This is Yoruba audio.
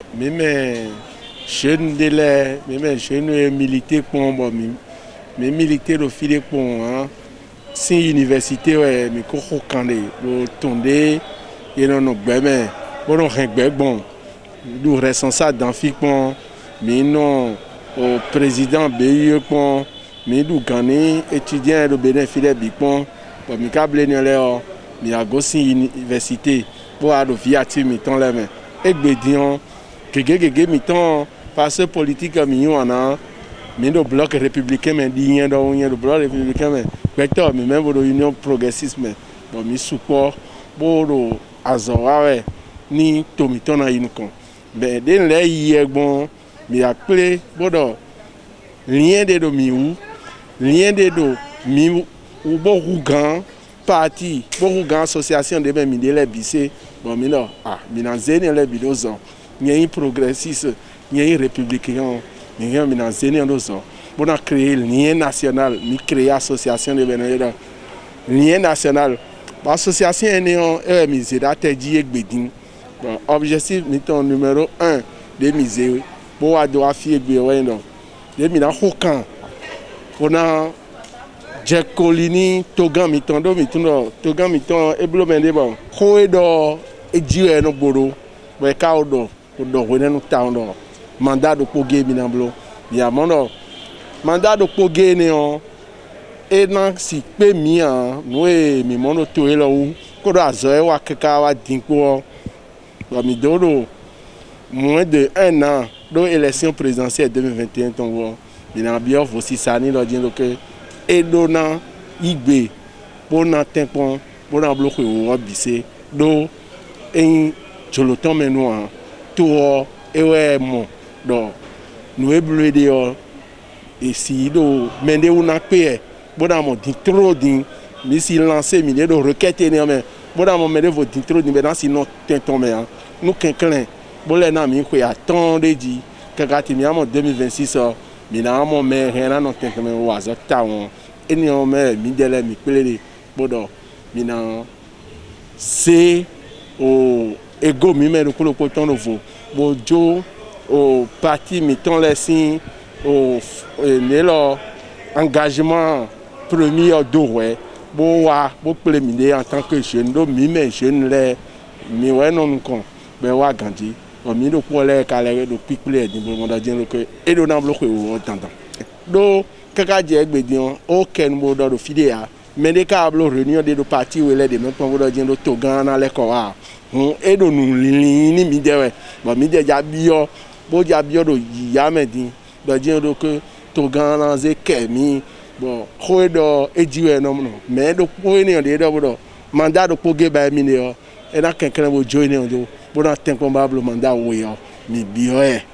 Même jeune de l'air, même jeune militaire pour moi, mais militaire au fil pour hein, si université ouais, mais qu'on reconnait, pour tomber et non non ben, bon on règle bon, nous responsable d'enfants bon, mais non au président BIE bon, mais nous gagnons étudiants de bénéfice des bon, pour me câbler dans l'air, mais à gauche université pour avoir via team temps là mais et bédion que miton parce politique mignon ana mais le bloc républicain mais dit dans le bloc républicain mais vecteur mais même pour l'union progressiste mais bon mi support pour le azoa ni tomiton na inkon ben den les hier bon mi appelé bon lien de miou lien de mi ou bon rougan parti bon rougan association de même de les bissé bon mi non mi na zene les bidozon il y a un progressiste, il y a un républicain, il y a un zénien d'où on a créé le lien national, on a créé l'association de Bénédicte. Lien national, l'association est misée d'Atedji et Bédin. Objectif numéro 1 de misée, pour avoir fait Bédin. Il y a aucun. On a Jack Colini, Togan Mitondo, Togan Miton, et Blomende, Koedo, et Dieu no Bodo, Bekaudo. Mandat de Pogé Minamblo. Il y a mon mandat de Pogé néon. Et non, si peu mien, nous et mi mono toé là où, qu'on a zoé ou à kekawa dinko. Mi dodo moins de 1 an de l'élection présidentielle 2021 ton il a bien aussi ça ni dire que et donnant igbe pour na tempon pour na bloquer ou bissé do et joloton menoir tout et ouais mon donc nous ébloué dehors et si do mende ou na paye bon dans mon dit trop din mais si lancer milliers de requêtes mais bon dans mon mende vous dit trop din mais dans sinon tenton mais nous quelqu'un bon les na mi ko attendre dit que gati mi en 2026 mi na mon mais rien non tenton mais oazo taon et ni on mais mi délai mi pelé bon donc mi na c'est au ego mi mais le coton nouveau bojo au parti miton les signes au engagement premier d'oué boa bo pleminé en tant que jeune do mi mais jeune les mi ouais non con ben wa gandi o mi do pour les calé do piquer di bo monde dire que et do na bloquer o tendant do kaka je gbedion o ken mo do fidéa mais des câbles réunion de parti où les de même pour dire do togan na les ko et do nous ni mi de ouais bon mi de ja bio bo ja bio do ya medin do dire que togan na ze kemi bon do ejiwe non mais do pour ni de do mandat do poge ba mi ne et na quelqu'un bo joiner do bo na ten combat mandat wo yo mi bio